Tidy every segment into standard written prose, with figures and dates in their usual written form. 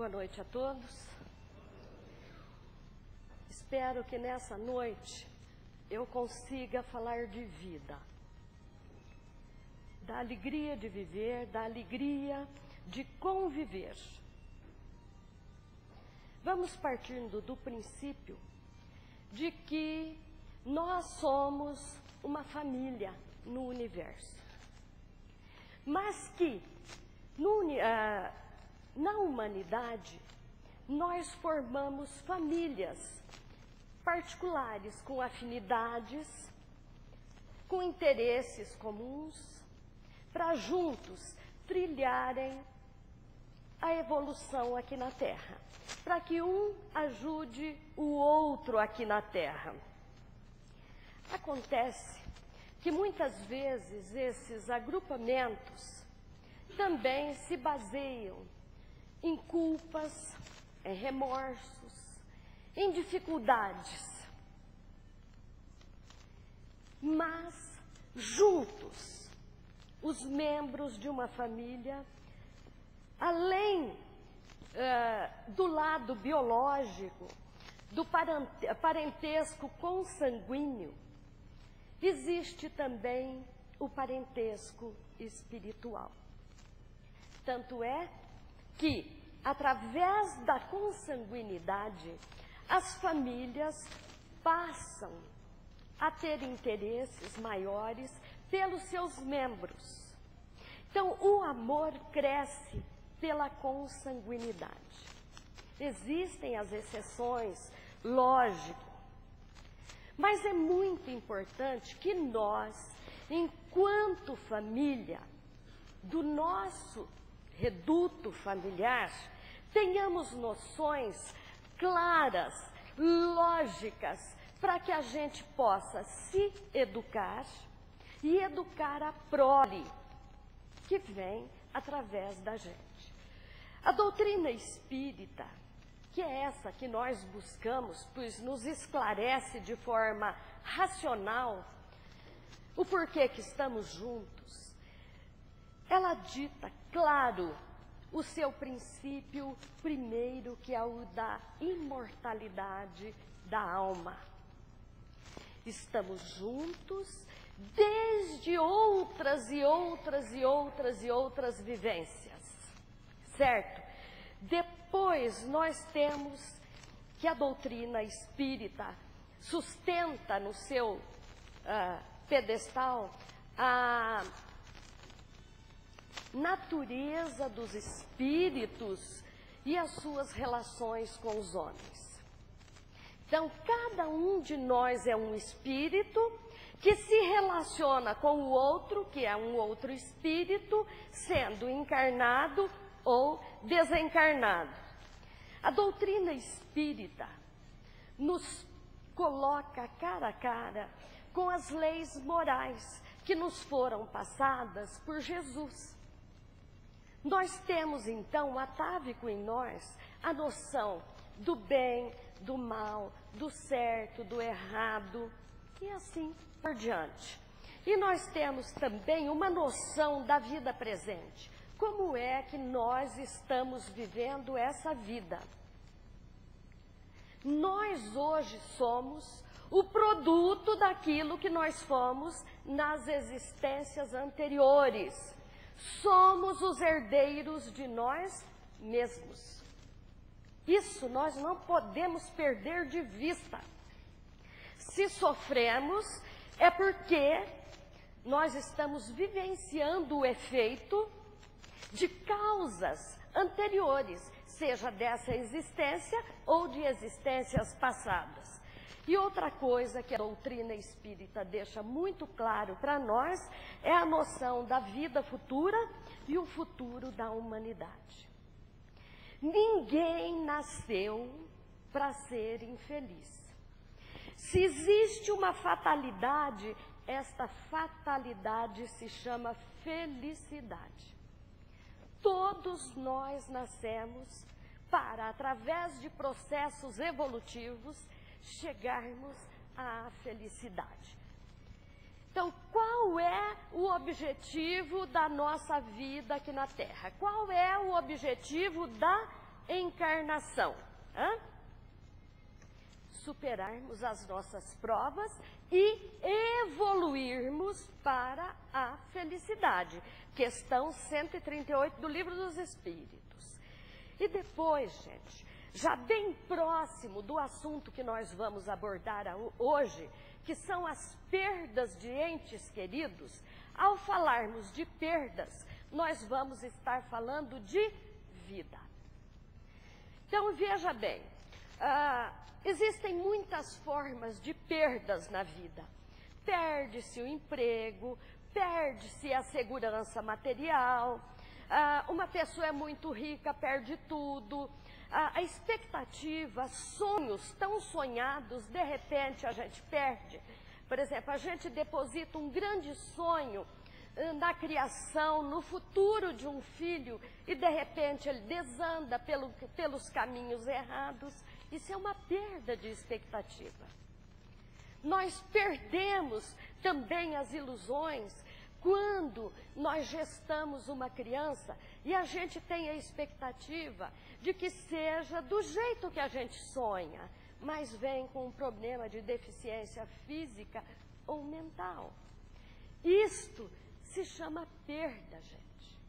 Boa noite a todos. Espero que nessa noite eu consiga falar de vida, da alegria de viver, da alegria de conviver. Vamos partindo do princípio de que nós somos uma família no universo, mas que na humanidade nós formamos famílias particulares com afinidades, com interesses comuns, para juntos trilharem a evolução aqui na Terra, para que um ajude o outro aqui na Terra. Acontece que muitas vezes esses agrupamentos também se baseiam em culpas, em remorsos, em dificuldades. Mas, juntos, os membros de uma família, além do lado biológico, do parentesco consanguíneo, existe também o parentesco espiritual. Tanto é que, através da consanguinidade, as famílias passam a ter interesses maiores pelos seus membros. Então, o amor cresce pela consanguinidade. Existem as exceções, lógico, mas é muito importante que nós, enquanto família, do nosso reduto familiar, tenhamos noções claras, lógicas, para que a gente possa se educar e educar a prole que vem através da gente. A doutrina espírita, que é essa que nós buscamos, pois nos esclarece de forma racional o porquê que estamos juntos, ela dita, claro, o seu princípio primeiro, que é o da imortalidade da alma. Estamos juntos desde outras vivências, certo? Depois nós temos que a doutrina espírita sustenta no seu pedestal a natureza dos espíritos e as suas relações com os homens. Então, cada um de nós é um espírito que se relaciona com o outro, que é um outro espírito, sendo encarnado ou desencarnado. A doutrina espírita nos coloca cara a cara com as leis morais que nos foram passadas por Jesus. Nós temos, então, atávico em nós a noção do bem, do mal, do certo, do errado, e assim por diante. E nós temos também uma noção da vida presente. Como é que nós estamos vivendo essa vida? Nós hoje somos o produto daquilo que nós fomos nas existências anteriores. Somos os herdeiros de nós mesmos. Isso nós não podemos perder de vista. Se sofremos, é porque nós estamos vivenciando o efeito de causas anteriores, seja dessa existência ou de existências passadas. E outra coisa que a doutrina espírita deixa muito claro para nós é a noção da vida futura e o futuro da humanidade. Ninguém nasceu para ser infeliz. Se existe uma fatalidade, esta fatalidade se chama felicidade. Todos nós nascemos para, através de processos evolutivos, chegarmos à felicidade. Então, qual é o objetivo da nossa vida aqui na Terra? Qual é o objetivo da encarnação. Superarmos as nossas provas e evoluirmos para a felicidade. Questão 138 do Livro dos Espíritos. E depois, gente, já bem próximo do assunto que nós vamos abordar hoje, que são as perdas de entes queridos, ao falarmos de perdas, nós vamos estar falando de vida. Então, veja bem, existem muitas formas de perdas na vida. Perde-se o emprego, perde-se a segurança material, uma pessoa é muito rica, perde tudo. A expectativa, sonhos tão sonhados, de repente a gente perde. Por exemplo, a gente deposita um grande sonho na criação, no futuro de um filho, e de repente ele desanda pelos caminhos errados. Isso é uma perda de expectativa. Nós perdemos também as ilusões quando nós gestamos uma criança e a gente tem a expectativa de que seja do jeito que a gente sonha, mas vem com um problema de deficiência física ou mental. Isto se chama perda, gente.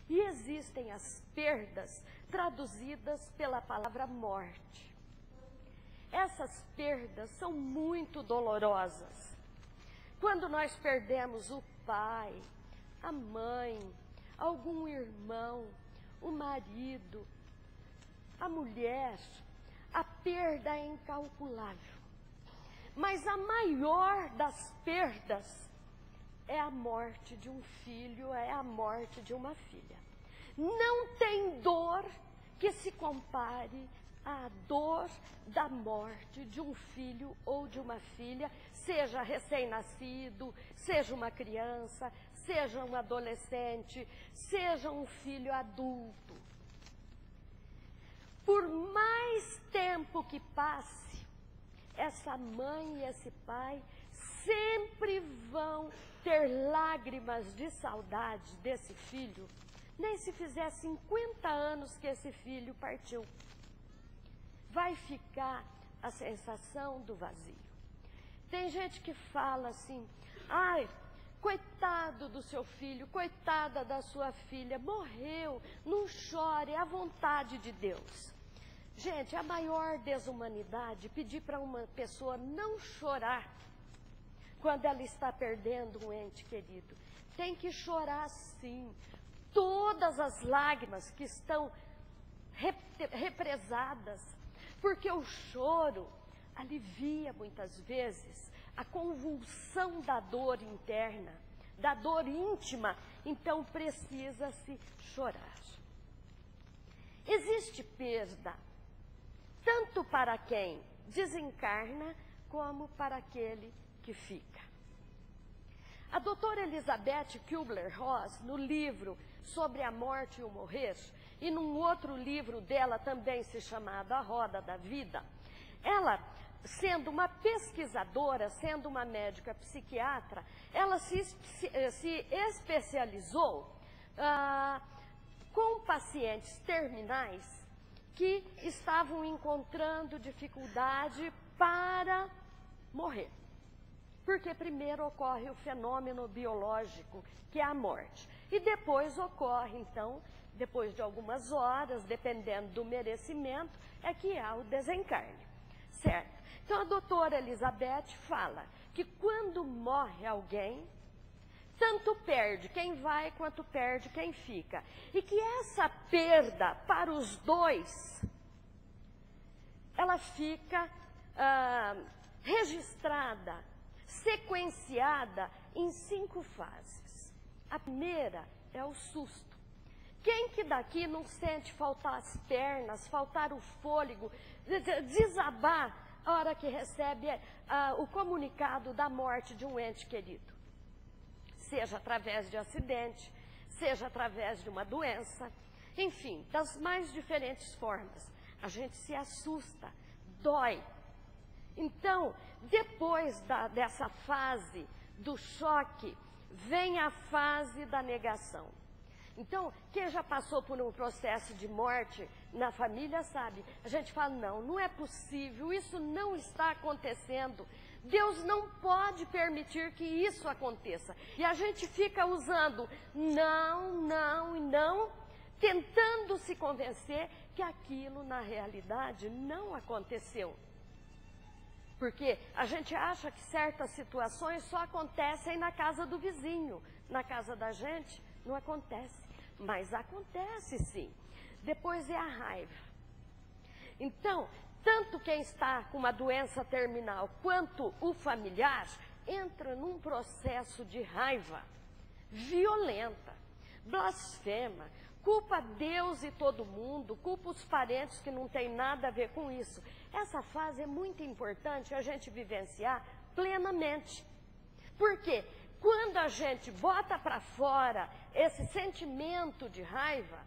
E existem as perdas traduzidas pela palavra morte. Essas perdas são muito dolorosas. Quando nós perdemos o pai, a mãe, algum irmão, o marido, a mulher, a perda é incalculável. Mas a maior das perdas é a morte de um filho, é a morte de uma filha. Não tem dor que se compare à dor da morte de um filho ou de uma filha, seja recém-nascido, seja uma criança, seja um adolescente, seja um filho adulto. Por mais tempo que passe, essa mãe e esse pai sempre vão ter lágrimas de saudade desse filho, nem se fizer 50 anos que esse filho partiu. Vai ficar a sensação do vazio. Tem gente que fala assim, ai, coitado do seu filho, coitada da sua filha, morreu, não chore, é a vontade de Deus. Gente, a maior desumanidade, pedir para uma pessoa não chorar quando ela está perdendo um ente querido. Tem que chorar sim. Todas as lágrimas que estão represadas, porque o choro alivia muitas vezes a convulsão da dor interna, da dor íntima, então precisa-se chorar. Existe perda, tanto para quem desencarna, como para aquele que fica. A doutora Elizabeth Kubler-Ross, no livro Sobre a Morte e o Morrer, e num outro livro dela também se chamado A Roda da Vida, ela, sendo uma pesquisadora, sendo uma médica psiquiatra, ela se especializou com pacientes terminais que estavam encontrando dificuldade para morrer. Porque primeiro ocorre o fenômeno biológico, que é a morte. E depois ocorre, então, depois de algumas horas, dependendo do merecimento, é que há o desencarne, certo? Então, a doutora Elizabeth fala que quando morre alguém, tanto perde quem vai, quanto perde quem fica. E que essa perda para os dois, ela fica registrada, sequenciada em 5 fases. A primeira é o susto. Quem que daqui não sente faltar as pernas, faltar o fôlego, desabar a hora que recebe o comunicado da morte de um ente querido? Seja através de acidente, seja através de uma doença, enfim, das mais diferentes formas. A gente se assusta, dói. Então, depois dessa fase do choque, vem a fase da negação. Então, quem já passou por um processo de morte na família sabe. A gente fala, não, não é possível, isso não está acontecendo. Deus não pode permitir que isso aconteça. E a gente fica usando não, não e não, tentando se convencer que aquilo na realidade não aconteceu. Porque a gente acha que certas situações só acontecem na casa do vizinho. Na casa da gente não acontece, mas acontece sim. Depois é a raiva. Então, tanto quem está com uma doença terminal quanto o familiar entra num processo de raiva violenta, blasfema, culpa Deus e todo mundo, culpa os parentes que não tem nada a ver com isso. Essa fase é muito importante a gente vivenciar plenamente. Por quê? Quando a gente bota para fora esse sentimento de raiva,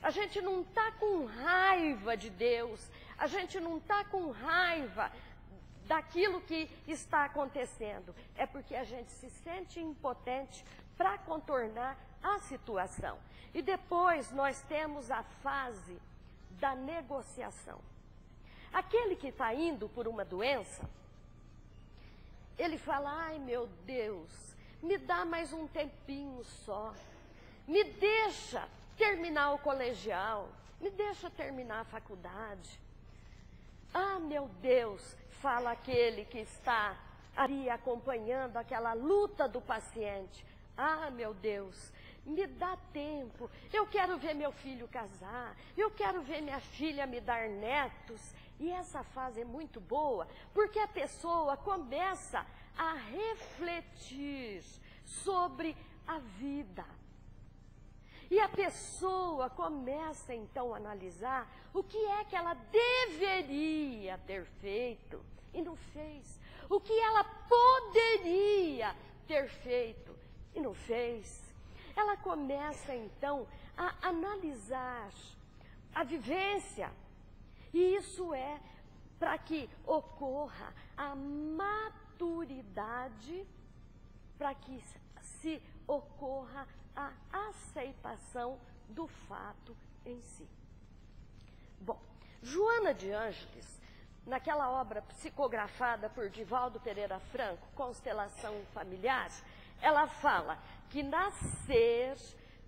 a gente não está com raiva de Deus, a gente não está com raiva daquilo que está acontecendo. É porque a gente se sente impotente para contornar a situação. E depois nós temos a fase da negociação. Aquele que está indo por uma doença, ele fala, ai meu Deus, me dá mais um tempinho só, me deixa terminar o colegial, me deixa terminar a faculdade. Ah, meu Deus, fala aquele que está ali acompanhando aquela luta do paciente. Ah, meu Deus, me dá tempo, eu quero ver meu filho casar, eu quero ver minha filha me dar netos. E essa fase é muito boa, porque a pessoa começa a refletir sobre a vida. E a pessoa começa então a analisar o que é que ela deveria ter feito e não fez. O que ela poderia ter feito e não fez. Ela começa então a analisar a vivência. E isso é para que ocorra a maturidade, para que se ocorra a aceitação do fato em si. Bom, Joana de Ângeles, naquela obra psicografada por Divaldo Pereira Franco, Constelação Familiar, ela fala que nascer,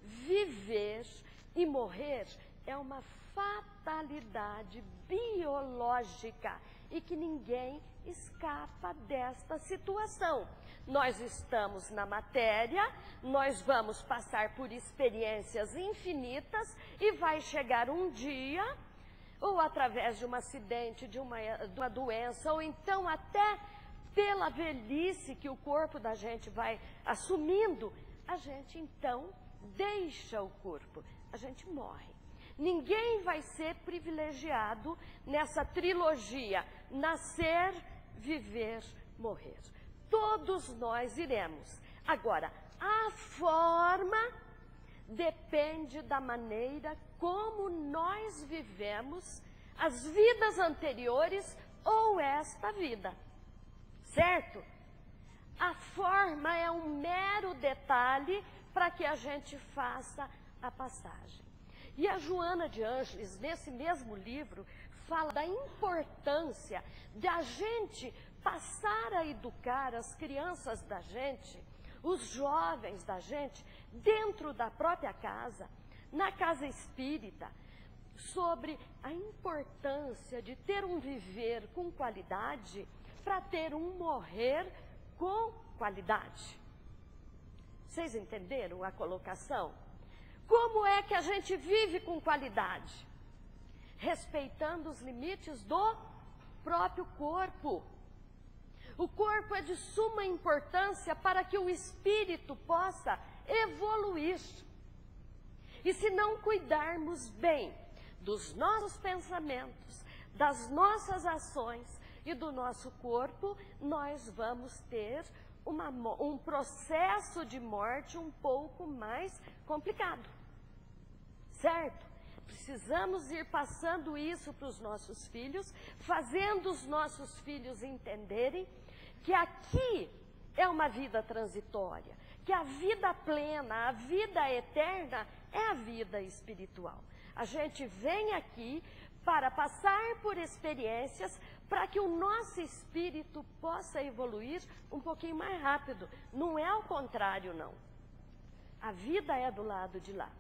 viver e morrer é uma fatalidade biológica e que ninguém escapa desta situação. Nós estamos na matéria, nós vamos passar por experiências infinitas e vai chegar um dia, ou através de um acidente, de uma doença, ou então até pela velhice que o corpo da gente vai assumindo, a gente então deixa o corpo, a gente morre. Ninguém vai ser privilegiado nessa trilogia, nascer, viver, morrer. Todos nós iremos. Agora, a forma depende da maneira como nós vivemos as vidas anteriores ou esta vida. Certo? A forma é um mero detalhe para que a gente faça a passagem. E a Joana de Ângeles, nesse mesmo livro, fala da importância de a gente passar a educar as crianças da gente, os jovens da gente, dentro da própria casa, na casa espírita, sobre a importância de ter um viver com qualidade para ter um morrer com qualidade. Vocês entenderam a colocação? Como é que a gente vive com qualidade? Respeitando os limites do próprio corpo. O corpo é de suma importância para que o espírito possa evoluir. E se não cuidarmos bem dos nossos pensamentos, das nossas ações e do nosso corpo, nós vamos ter um processo de morte um pouco mais complicado. Certo? Precisamos ir passando isso para os nossos filhos, fazendo os nossos filhos entenderem que aqui é uma vida transitória, que a vida plena, a vida eterna é a vida espiritual. A gente vem aqui para passar por experiências para que o nosso espírito possa evoluir um pouquinho mais rápido. Não é ao contrário, não. A vida é do lado de lá.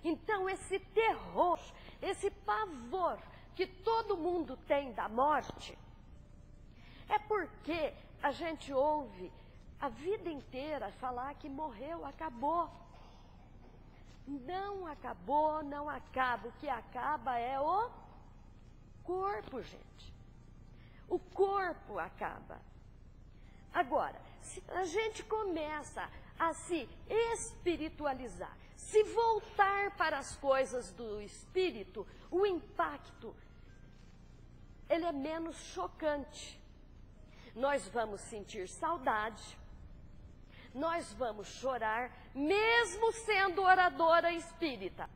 Então, esse terror, esse pavor que todo mundo tem da morte, é porque a gente ouve a vida inteira falar que morreu, acabou. Não acabou, não acaba. O que acaba é o corpo, gente. O corpo acaba. Agora, se a gente começa a se espiritualizar, se voltar para as coisas do espírito, o impacto, ele é menos chocante. Nós vamos sentir saudade, nós vamos chorar, mesmo sendo oradora espírita.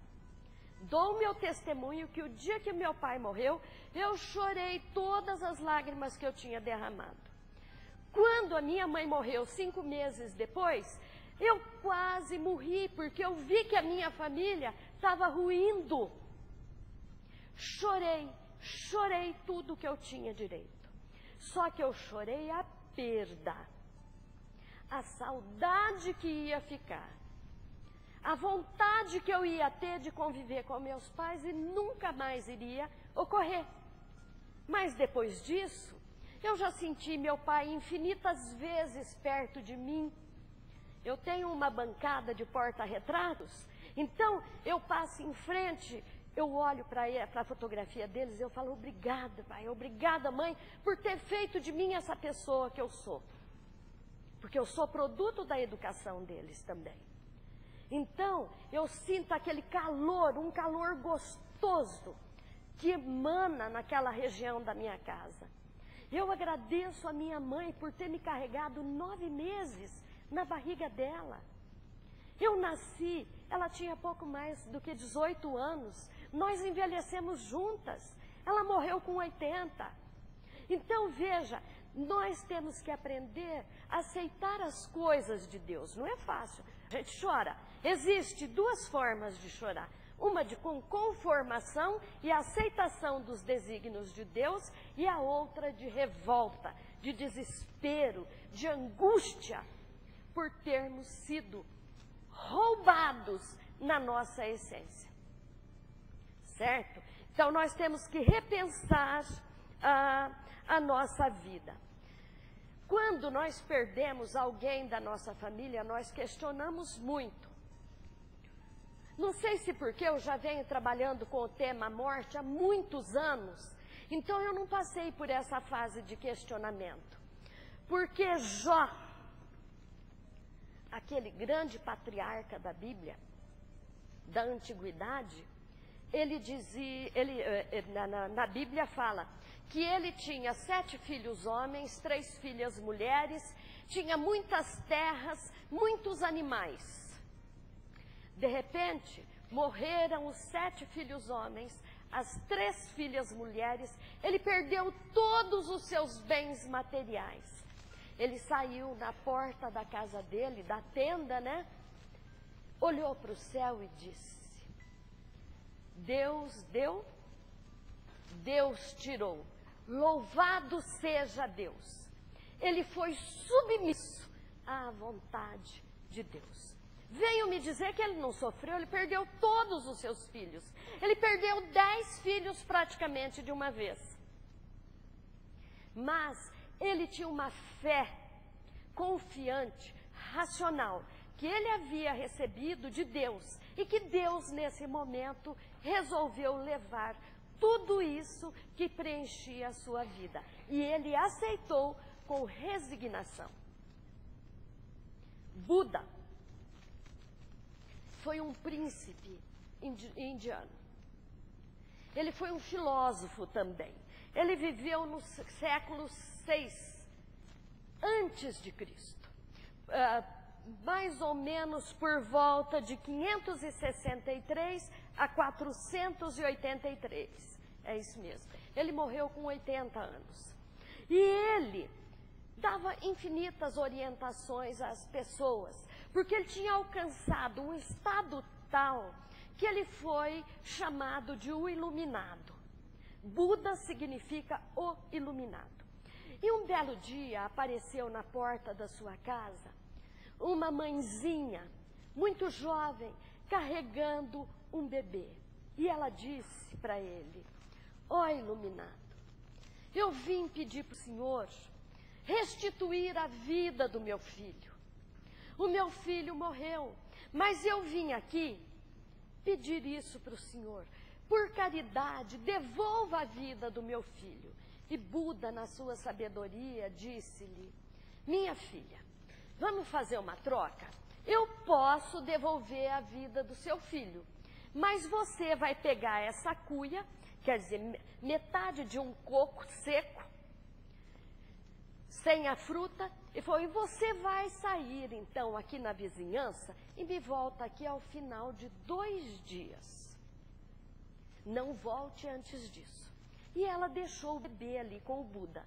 Dou o meu testemunho que o dia que meu pai morreu, eu chorei todas as lágrimas que eu tinha derramado. Quando a minha mãe morreu 5 meses depois, eu quase morri, porque eu vi que a minha família estava ruindo. Chorei tudo que eu tinha direito. Só que eu chorei a perda, a saudade que ia ficar, a vontade que eu ia ter de conviver com meus pais e nunca mais iria ocorrer. Mas depois disso, eu já senti meu pai infinitas vezes perto de mim. Eu tenho uma bancada de porta-retratos, então eu passo em frente, eu olho para a fotografia deles e eu falo, obrigada, pai, obrigada, mãe, por ter feito de mim essa pessoa que eu sou. Porque eu sou produto da educação deles também. Então, eu sinto aquele calor, um calor gostoso, que emana naquela região da minha casa. Eu agradeço a minha mãe por ter me carregado 9 meses na barriga dela. Eu nasci, ela tinha pouco mais do que 18 anos, nós envelhecemos juntas, ela morreu com 80. Então, veja, nós temos que aprender a aceitar as coisas de Deus. Não é fácil. A gente chora. Existem 2 formas de chorar. Uma de conformação e aceitação dos desígnios de Deus, e a outra de revolta, de desespero, de angústia, por termos sido roubados na nossa essência. Certo? Então, nós temos que repensar a nossa vida. Quando nós perdemos alguém da nossa família, nós questionamos muito. Não sei se porque eu já venho trabalhando com o tema morte há muitos anos, então eu não passei por essa fase de questionamento. Porque Jó, aquele grande patriarca da Bíblia, da antiguidade, ele dizia, na Bíblia fala que ele tinha 7 filhos homens, 3 filhas mulheres, tinha muitas terras, muitos animais. De repente, morreram os 7 filhos homens, as 3 filhas mulheres, ele perdeu todos os seus bens materiais. Ele saiu na porta da casa dele, da tenda, né? Olhou para o céu e disse, Deus deu, Deus tirou. Louvado seja Deus. Ele foi submisso à vontade de Deus. Veio me dizer que ele não sofreu, ele perdeu todos os seus filhos. Ele perdeu 10 filhos praticamente de uma vez. Mas ele tinha uma fé confiante, racional, que ele havia recebido de Deus e que Deus, nesse momento, resolveu levar tudo isso que preenchia a sua vida. E ele aceitou com resignação. Buda foi um príncipe indiano. Ele foi um filósofo também. Ele viveu no século 6 antes de Cristo. Mais ou menos por volta de 563 a 483. É isso mesmo. Ele morreu com 80 anos. E ele dava infinitas orientações às pessoas, porque ele tinha alcançado um estado tal que ele foi chamado de o iluminado. Buda significa o iluminado. E um belo dia apareceu na porta da sua casa uma mãezinha, muito jovem, carregando um bebê. E ela disse para ele: ó iluminado, eu vim pedir para o Senhor restituir a vida do meu filho. O meu filho morreu, mas eu vim aqui pedir isso para o Senhor. Por caridade, devolva a vida do meu filho. E Buda, na sua sabedoria, disse-lhe: minha filha, vamos fazer uma troca? Eu posso devolver a vida do seu filho, mas você vai pegar essa cuia, quer dizer, metade de um coco seco, sem a fruta, e você vai sair então aqui na vizinhança e me volta aqui ao final de 2 dias. Não volte antes disso. E ela deixou o bebê ali com o Buda.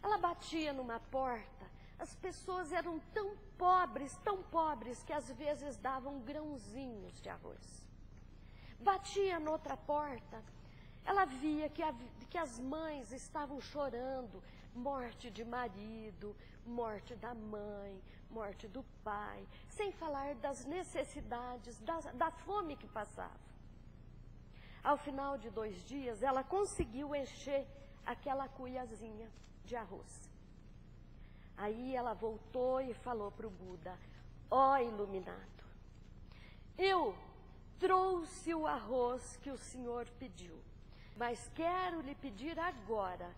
Ela batia numa porta, as pessoas eram tão pobres, que às vezes davam grãozinhos de arroz. Batia noutra porta, ela via que as mães estavam chorando, morte de marido, morte da mãe, morte do pai, sem falar das necessidades, da fome que passava. Ao final de 2 dias, ela conseguiu encher aquela cuiazinha de arroz. Aí ela voltou e falou para o Buda: ó iluminado, eu trouxe o arroz que o Senhor pediu, mas quero lhe pedir agora,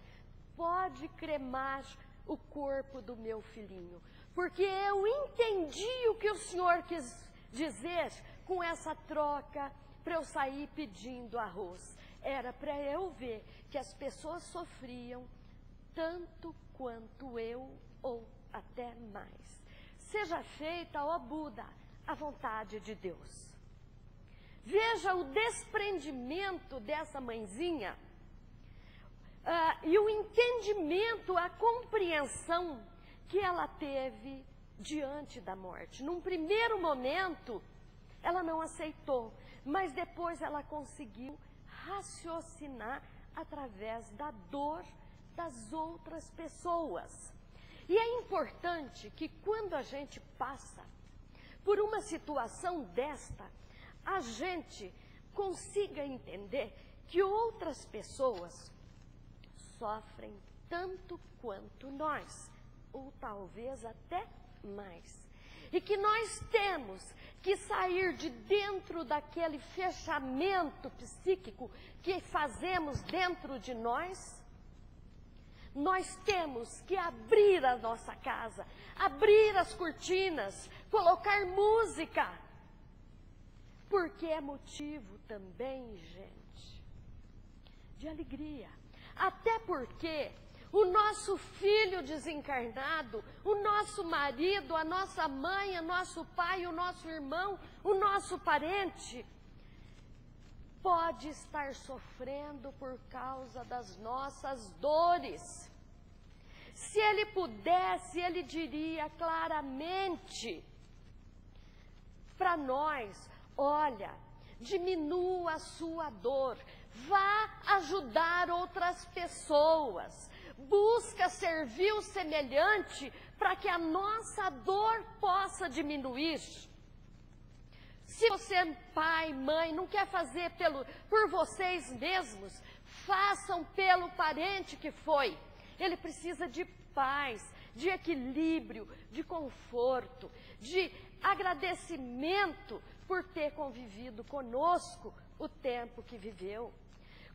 pode cremar o corpo do meu filhinho, porque eu entendi o que o Senhor quis dizer com essa troca para eu sair pedindo arroz. Era para eu ver que as pessoas sofriam tanto quanto eu, ou até mais. Seja feita, ó Buda, a vontade de Deus. Veja o desprendimento dessa mãezinha, e o entendimento, a compreensão que ela teve diante da morte. Num primeiro momento, ela não aceitou, mas depois ela conseguiu raciocinar através da dor das outras pessoas. E é importante que quando a gente passa por uma situação desta, a gente consiga entender que outras pessoas sofrem tanto quanto nós, ou talvez até mais. E que nós temos que sair de dentro daquele fechamento psíquico que fazemos dentro de nós. Nós temos que abrir a nossa casa, abrir as cortinas, colocar música. Porque é motivo também, gente, de alegria. Até porque o nosso filho desencarnado, o nosso marido, a nossa mãe, o nosso pai, o nosso irmão, o nosso parente, pode estar sofrendo por causa das nossas dores. Se ele pudesse, ele diria claramente para nós: olha, diminua a sua dor, vá ajudar outras pessoas, busca servir o semelhante para que a nossa dor possa diminuir. Se você, pai, mãe, não quer fazer por vocês mesmos, façam pelo parente que foi. Ele precisa de paz, de equilíbrio, de conforto, de agradecimento por ter convivido conosco o tempo que viveu.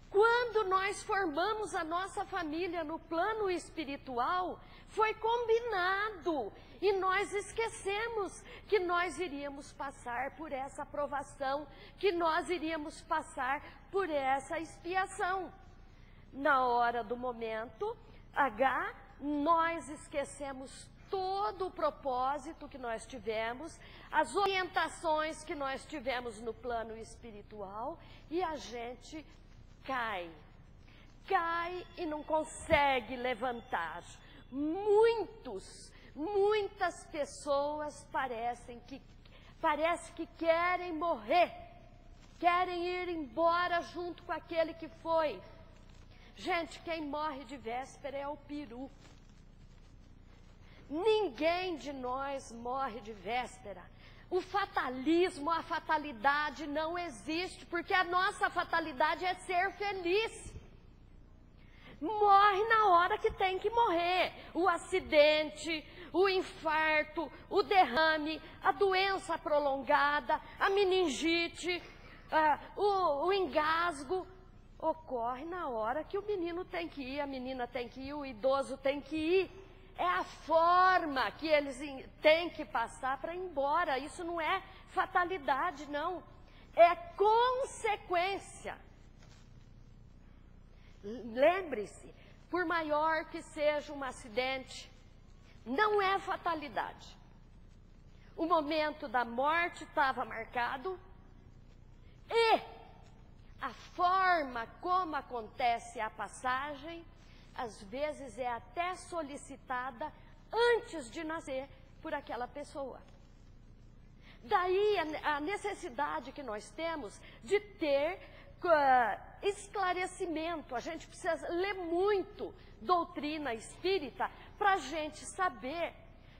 Quando nós formamos a nossa família no plano espiritual, foi combinado e nós esquecemos que nós iríamos passar por essa provação, que nós iríamos passar por essa expiação. Na hora do momento H, nós esquecemos todo o propósito que nós tivemos, as orientações que nós tivemos no plano espiritual, e a gente cai e não consegue levantar. Muitas pessoas parece que querem morrer querem ir embora junto com aquele que foi. Gente, quem morre de véspera é o peru. Ninguém de nós morre de véspera. O fatalismo, a fatalidade não existe, porque a nossa fatalidade é ser feliz. Morre na hora que tem que morrer. O acidente, o infarto, o derrame, a doença prolongada, a meningite, o engasgo, ocorre na hora que o menino tem que ir, a menina tem que ir, o idoso tem que ir. É a forma que eles têm que passar para ir embora. Isso não é fatalidade, não. É consequência. Lembre-se, por maior que seja um acidente, não é fatalidade. O momento da morte estava marcado e a forma como acontece a passagem, às vezes é até solicitada antes de nascer por aquela pessoa. Daí a necessidade que nós temos de ter esclarecimento. A gente precisa ler muito doutrina espírita para a gente saber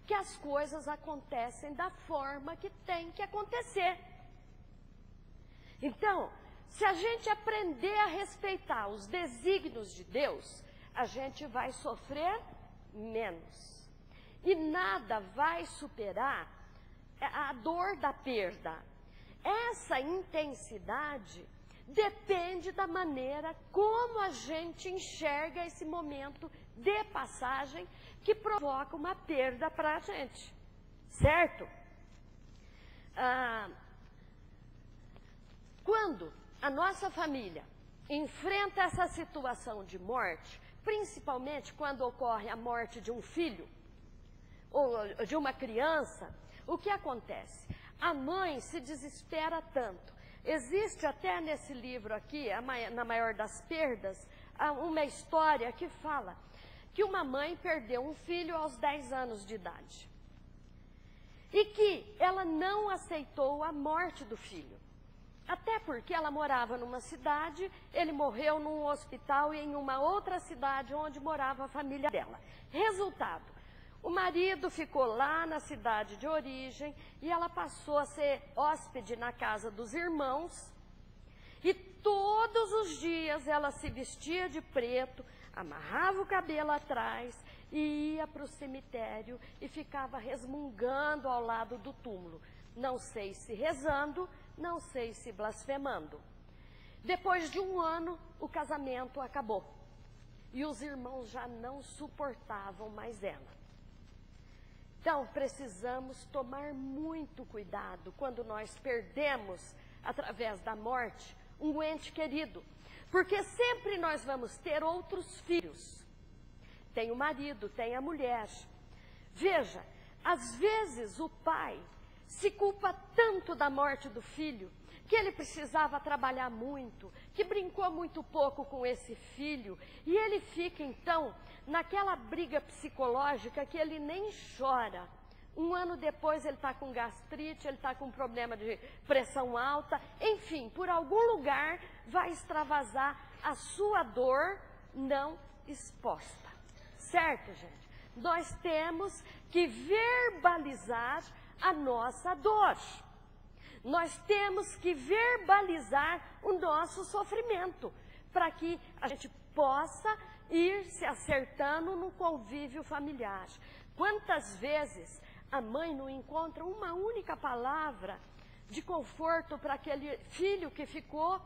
que as coisas acontecem da forma que tem que acontecer. Então, se a gente aprender a respeitar os desígnios de Deus, a gente vai sofrer menos. E nada vai superar a dor da perda. Essa intensidade depende da maneira como a gente enxerga esse momento de passagem que provoca uma perda para a gente. Certo? Quando a nossa família enfrenta essa situação de morte, principalmente quando ocorre a morte de um filho ou de uma criança, o que acontece? A mãe se desespera tanto. Existe até nesse livro aqui, Na Maior das Perdas, uma história que fala que uma mãe perdeu um filho aos 10 anos de idade. E que ela não aceitou a morte do filho. Até porque ela morava numa cidade, ele morreu num hospital e em uma outra cidade onde morava a família dela. Resultado, o marido ficou lá na cidade de origem e ela passou a ser hóspede na casa dos irmãos. E todos os dias ela se vestia de preto, amarrava o cabelo atrás e ia para o cemitério e ficava resmungando ao lado do túmulo. Não sei se rezando, não sei se blasfemando. Depois de um ano, o casamento acabou. E os irmãos já não suportavam mais ela. Então, precisamos tomar muito cuidado quando nós perdemos, através da morte, um ente querido. Porque sempre nós vamos ter outros filhos. Tem o marido, tem a mulher. Veja, às vezes o pai se culpa tanto da morte do filho, que ele precisava trabalhar muito, que brincou muito pouco com esse filho, e ele fica então naquela briga psicológica que ele nem chora. Um ano depois ele está com gastrite, ele está com problema de pressão alta, enfim, por algum lugar vai extravasar a sua dor não exposta. Certo, gente? Nós temos que verbalizar a nossa dor. Nós temos que verbalizar o nosso sofrimento, para que a gente possa ir se acertando no convívio familiar. Quantas vezes a mãe não encontra uma única palavra de conforto para aquele filho que ficou?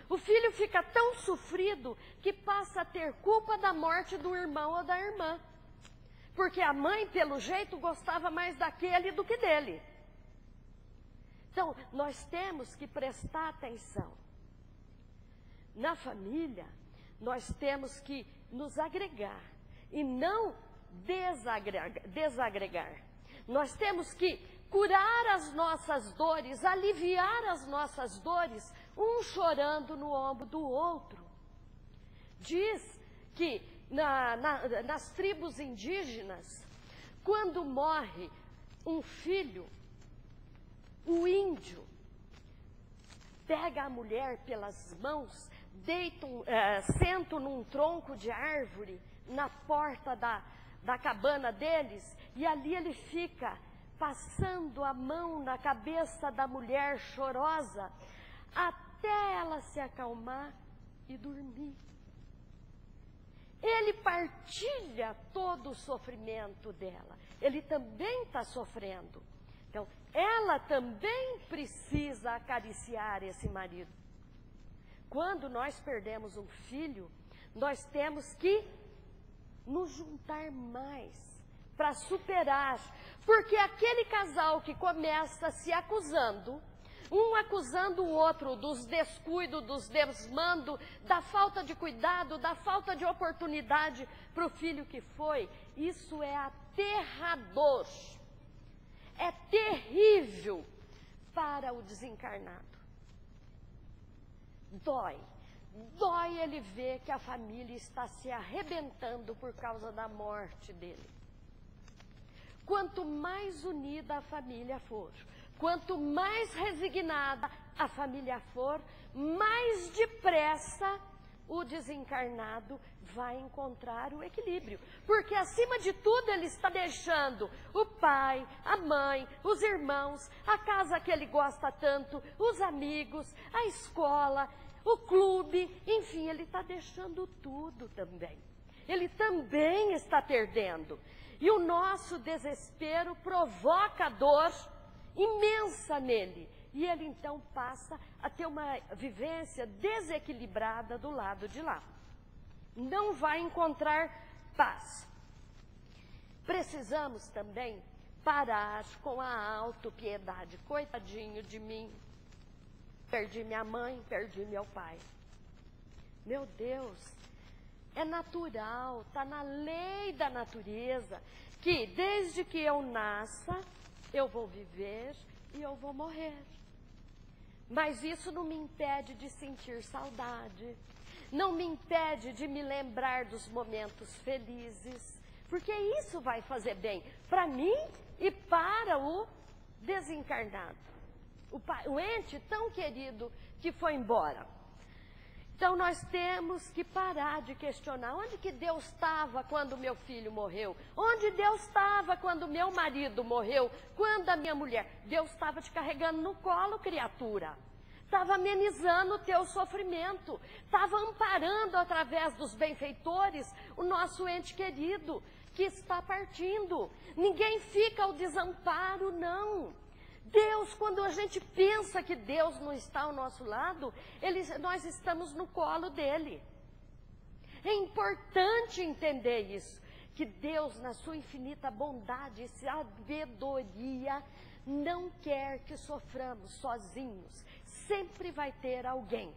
O filho fica tão sofrido que passa a ter culpa da morte do irmão ou da irmã. Porque a mãe, pelo jeito, gostava mais daquele do que dele. Então, nós temos que prestar atenção. Na família, nós temos que nos agregar e não desagregar. Nós temos que curar as nossas dores, aliviar as nossas dores, um chorando no ombro do outro. Diz que nas tribos indígenas, quando morre um filho, o índio pega a mulher pelas mãos, sentam num tronco de árvore, na porta da cabana deles, e ali ele fica passando a mão na cabeça da mulher chorosa, até ela se acalmar e dormir. Ele partilha todo o sofrimento dela. Ele também está sofrendo. Então, ela também precisa acariciar esse marido. Quando nós perdemos um filho, nós temos que nos juntar mais para superar. Porque aquele casal que começa se acusando, um acusando o outro dos descuidos, dos desmandos, da falta de cuidado, da falta de oportunidade para o filho que foi, isso é aterrador. É terrível para o desencarnado. Dói. Dói ele ver que a família está se arrebentando por causa da morte dele. Quanto mais unida a família for, quanto mais resignada a família for, mais depressa o desencarnado vai encontrar o equilíbrio. Porque, acima de tudo, ele está deixando o pai, a mãe, os irmãos, a casa que ele gosta tanto, os amigos, a escola, o clube, enfim, ele está deixando tudo também. Ele também está perdendo. E o nosso desespero provoca dor imensa nele. E ele então passa a ter uma vivência desequilibrada do lado de lá. Não vai encontrar paz. Precisamos também parar com a autopiedade. Coitadinho de mim. Perdi minha mãe, perdi meu pai. Meu Deus, é natural, está na lei da natureza, que desde que eu nasça, eu vou viver e eu vou morrer. Mas isso não me impede de sentir saudade, não me impede de me lembrar dos momentos felizes, porque isso vai fazer bem para mim e para o desencarnado, o ente tão querido que foi embora. Então nós temos que parar de questionar onde que Deus estava quando meu filho morreu, onde Deus estava quando meu marido morreu, quando a minha mulher. Deus estava te carregando no colo, criatura, estava amenizando o teu sofrimento, estava amparando através dos benfeitores o nosso ente querido que está partindo. Ninguém fica ao desamparo, não. Deus, quando a gente pensa que Deus não está ao nosso lado, nós estamos no colo dele. É importante entender isso, que Deus, na sua infinita bondade e sabedoria, não quer que soframos sozinhos. Sempre vai ter alguém,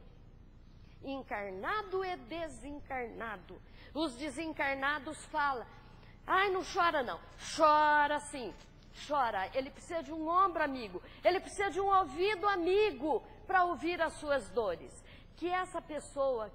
encarnado e desencarnado. Os desencarnados falam, ai, não chora não. Chora sim. Chora, ele precisa de um ombro amigo, ele precisa de um ouvido amigo para ouvir as suas dores. Que essa pessoa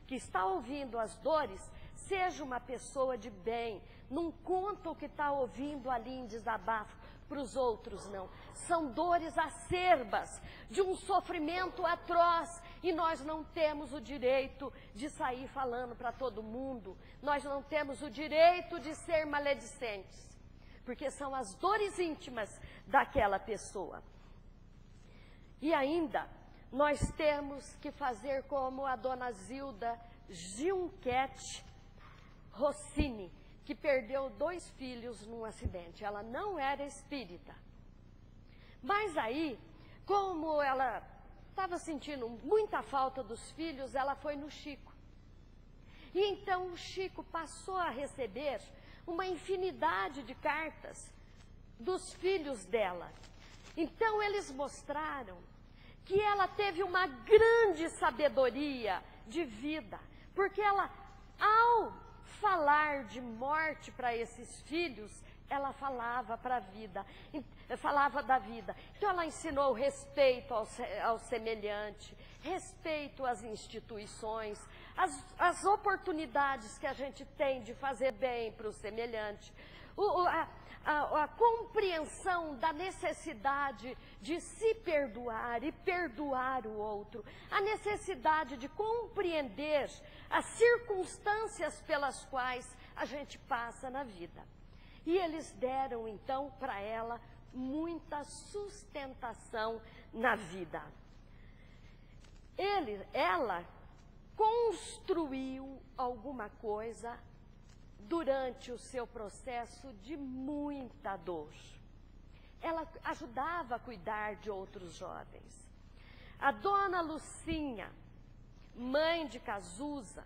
que está ouvindo as dores, seja uma pessoa de bem, não conta o que está ouvindo ali em desabafo para os outros, não. São dores acerbas, de um sofrimento atroz, e nós não temos o direito de sair falando para todo mundo, nós não temos o direito de ser maledicentes. Porque são as dores íntimas daquela pessoa. E ainda, nós temos que fazer como a dona Zilda Giunchetti Rossini, que perdeu 2 filhos num acidente. Ela não era espírita. Mas aí, como ela estava sentindo muita falta dos filhos, ela foi no Chico. E então o Chico passou a receber uma infinidade de cartas dos filhos dela. Então eles mostraram que ela teve uma grande sabedoria de vida, porque ela, ao falar de morte para esses filhos, ela falava para a vida, falava da vida. Então ela ensinou respeito ao semelhante, respeito às instituições, as oportunidades que a gente tem de fazer bem para o semelhante, A compreensão da necessidade de se perdoar e perdoar o outro, a necessidade de compreender as circunstâncias pelas quais a gente passa na vida. E eles deram então para ela muita sustentação na vida. Ela construiu alguma coisa durante o seu processo de muita dor. Ela ajudava a cuidar de outros jovens. A dona Lucinha, mãe de Cazuza,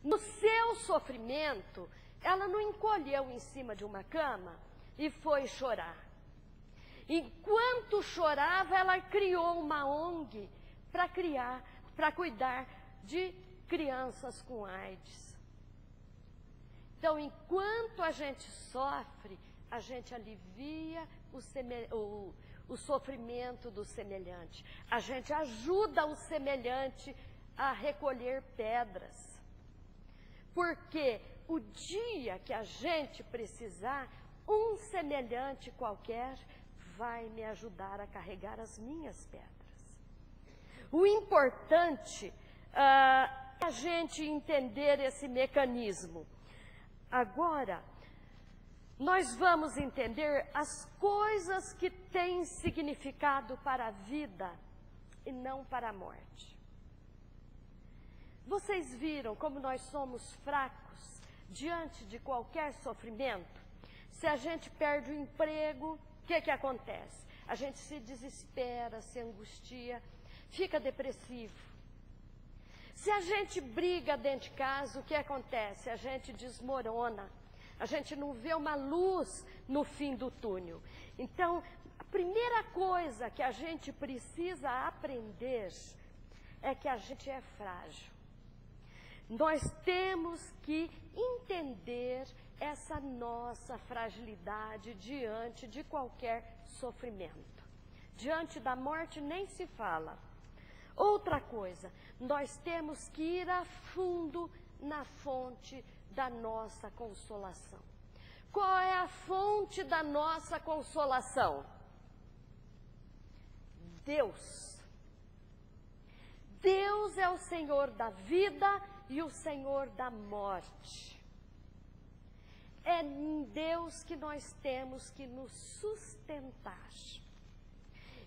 no seu sofrimento, ela não encolheu em cima de uma cama e foi chorar. Enquanto chorava, ela criou uma ONG para cuidar de crianças com AIDS. Então, enquanto a gente sofre, a gente alivia o sofrimento do semelhante. A gente ajuda o semelhante a recolher pedras. Porque o dia que a gente precisar, um semelhante qualquer vai me ajudar a carregar as minhas pedras. O importante é a gente entender esse mecanismo. Agora, nós vamos entender as coisas que têm significado para a vida e não para a morte. Vocês viram como nós somos fracos diante de qualquer sofrimento? Se a gente perde o emprego, o que acontece? A gente se desespera, se angustia, fica depressivo. Se a gente briga dentro de casa, o que acontece? A gente desmorona. A gente não vê uma luz no fim do túnel. Então, a primeira coisa que a gente precisa aprender é que a gente é frágil. Nós temos que entender essa nossa fragilidade diante de qualquer sofrimento. Diante da morte nem se fala. Outra coisa, nós temos que ir a fundo na fonte da nossa consolação. Qual é a fonte da nossa consolação? Deus. Deus é o Senhor da vida e o Senhor da morte. É em Deus que nós temos que nos sustentar.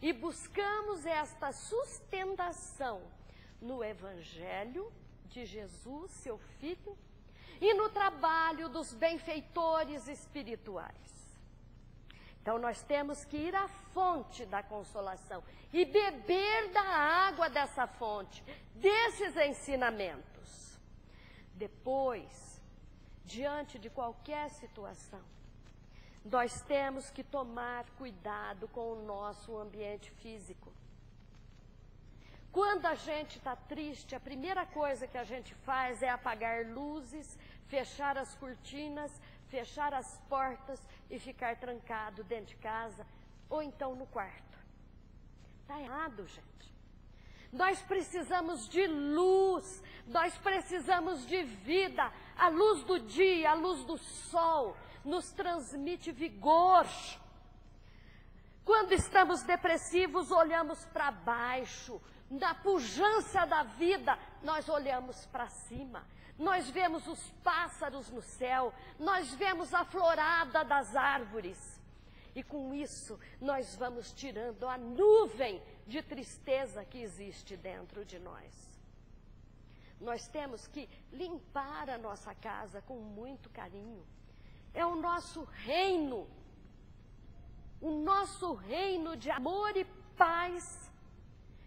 E buscamos esta sustentação no Evangelho de Jesus, seu Filho, e no trabalho dos benfeitores espirituais. Então, nós temos que ir à fonte da consolação e beber da água dessa fonte, desses ensinamentos. Depois, diante de qualquer situação, nós temos que tomar cuidado com o nosso ambiente físico. Quando a gente está triste, a primeira coisa que a gente faz é apagar luzes, fechar as cortinas, fechar as portas e ficar trancado dentro de casa ou então no quarto. Está errado, gente. Nós precisamos de luz, nós precisamos de vida. A luz do dia, a luz do sol nos transmite vigor. Quando estamos depressivos, olhamos para baixo. Na pujança da vida, nós olhamos para cima. Nós vemos os pássaros no céu, nós vemos a florada das árvores. E com isso, nós vamos tirando a nuvem de tristeza que existe dentro de nós. Nós temos que limpar a nossa casa com muito carinho. É o nosso reino de amor e paz,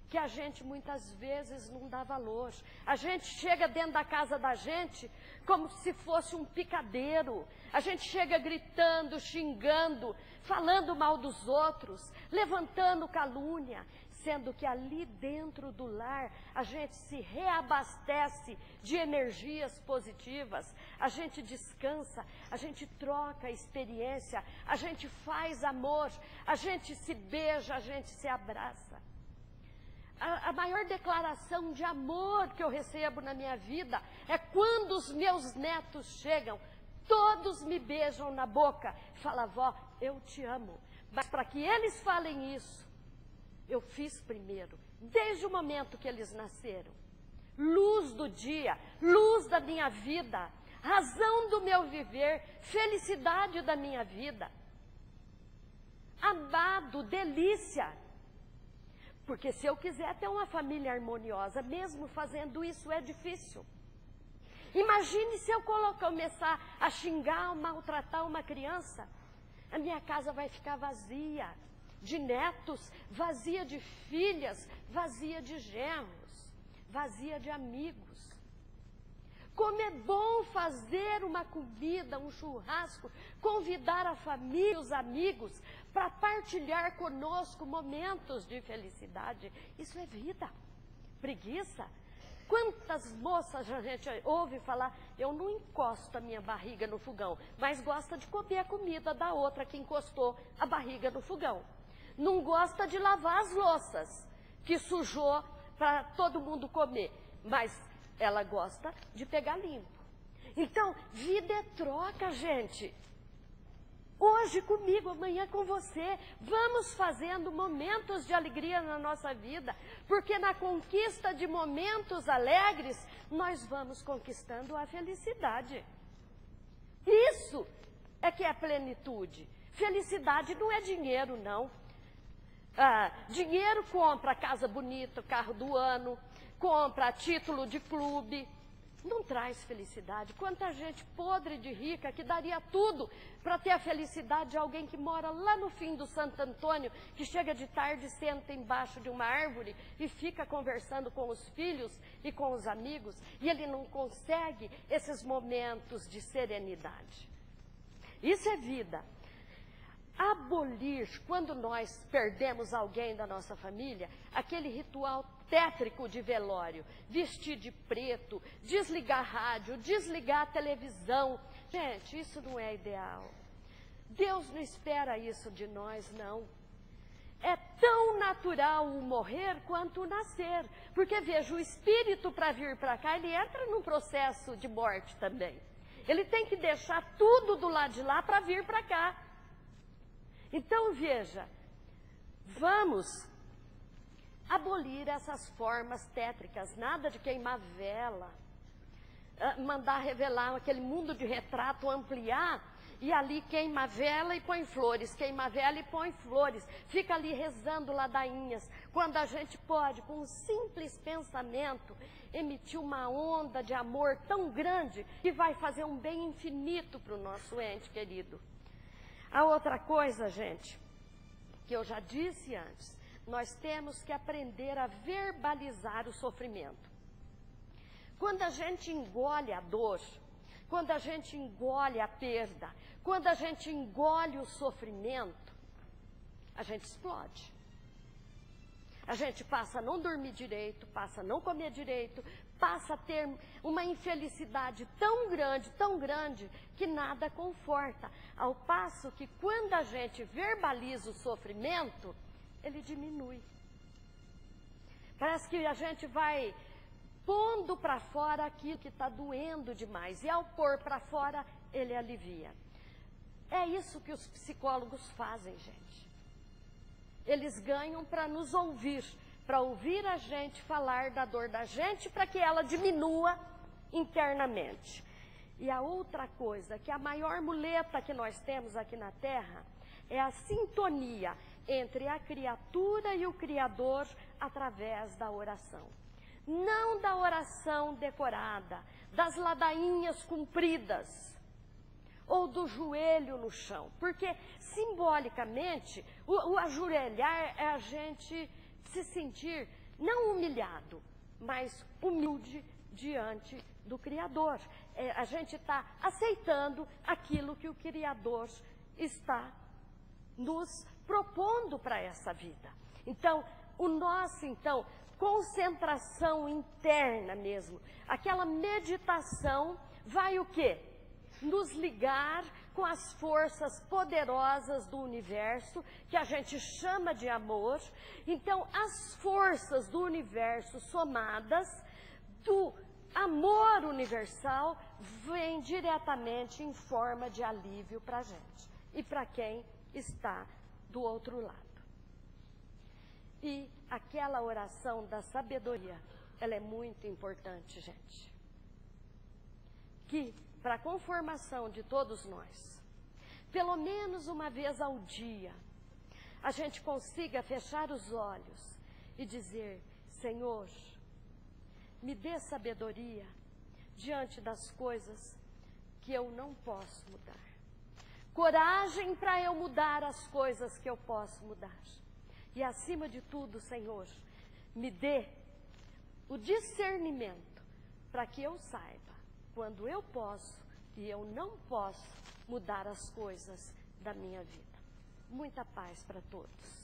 que a gente muitas vezes não dá valor. A gente chega dentro da casa da gente como se fosse um picadeiro. A gente chega gritando, xingando, falando mal dos outros, levantando calúnia, sendo que ali dentro do lar a gente se reabastece de energias positivas, a gente descansa, a gente troca experiência, a gente faz amor, a gente se beija, a gente se abraça. A maior declaração de amor que eu recebo na minha vida é quando os meus netos chegam. todos me beijam na boca. Fala, vó, eu te amo. Mas para que eles falem isso, eu fiz primeiro, desde o momento que eles nasceram. Luz do dia, luz da minha vida, razão do meu viver, felicidade da minha vida. Amado, delícia. Porque se eu quiser ter uma família harmoniosa, mesmo fazendo isso é difícil. Imagine se eu começar a xingar, maltratar uma criança. A minha casa vai ficar vazia de netos, vazia de filhas, vazia de genros, vazia de amigos. Como é bom fazer uma comida, um churrasco, convidar a família, os amigos, para partilhar conosco momentos de felicidade. Isso é vida. Preguiça. Quantas moças a gente ouve falar, eu não encosto a minha barriga no fogão, mas gosta de comer a comida da outra que encostou a barriga no fogão. Não gosta de lavar as louças que sujou para todo mundo comer, mas ela gosta de pegar limpo. Então, vida é troca, gente. Hoje comigo, amanhã com você. Vamos fazendo momentos de alegria na nossa vida, porque na conquista de momentos alegres, nós vamos conquistando a felicidade. Isso é que é plenitude. Felicidade não é dinheiro, não. Dinheiro compra casa bonita, carro do ano, compra título de clube. Não traz felicidade. Quanta gente podre de rica que daria tudo para ter a felicidade de alguém que mora lá no fim do Santo Antônio, que chega de tarde, senta embaixo de uma árvore e fica conversando com os filhos e com os amigos, e ele não consegue esses momentos de serenidade. Isso é vida. Abolir, quando nós perdemos alguém da nossa família, aquele ritual tétrico de velório, vestir de preto, desligar a rádio, desligar a televisão. Gente, isso não é ideal. Deus não espera isso de nós, não. É tão natural o morrer quanto o nascer. Porque, veja, o espírito para vir para cá, ele entra num processo de morte também. Ele tem que deixar tudo do lado de lá para vir para cá. Então, veja, vamos abolir essas formas tétricas, nada de queimar vela, mandar revelar aquele mundo de retrato, ampliar, e ali queima a vela e põe flores, queima a vela e põe flores, fica ali rezando ladainhas, quando a gente pode, com um simples pensamento, emitir uma onda de amor tão grande, que vai fazer um bem infinito para o nosso ente querido. A outra coisa, gente, que eu já disse antes, nós temos que aprender a verbalizar o sofrimento. Quando a gente engole a dor, quando a gente engole a perda, quando a gente engole o sofrimento, a gente explode. A gente passa a não dormir direito, passa a não comer direito, passa a ter uma infelicidade tão grande, que nada conforta. Ao passo que quando a gente verbaliza o sofrimento, ele diminui. Parece que a gente vai pondo para fora aquilo que está doendo demais. E ao pôr para fora, ele alivia. É isso que os psicólogos fazem, gente. Eles ganham para nos ouvir, para ouvir a gente falar da dor da gente, para que ela diminua internamente. E a outra coisa, que a maior muleta que nós temos aqui na Terra, é a sintonia entre a criatura e o Criador através da oração. Não da oração decorada, das ladainhas compridas, ou do joelho no chão. Porque, simbolicamente, o ajoelhar é a gente se sentir, não humilhado, mas humilde diante do Criador. A gente está aceitando aquilo que o Criador está nos propondo para essa vida. Então, concentração interna mesmo, aquela meditação vai o quê? Nos ligar com as forças poderosas do universo, que a gente chama de amor. Então, as forças do universo somadas, do amor universal vem diretamente em forma de alívio para a gente e para quem está do outro lado. E aquela oração da sabedoria, ela é muito importante, gente. Que, para a conformação de todos nós, pelo menos uma vez ao dia, a gente consiga fechar os olhos e dizer: Senhor, me dê sabedoria diante das coisas que eu não posso mudar. Coragem para eu mudar as coisas que eu posso mudar. E acima de tudo, Senhor, me dê o discernimento para que eu saiba quando eu posso e eu não posso mudar as coisas da minha vida. Muita paz para todos.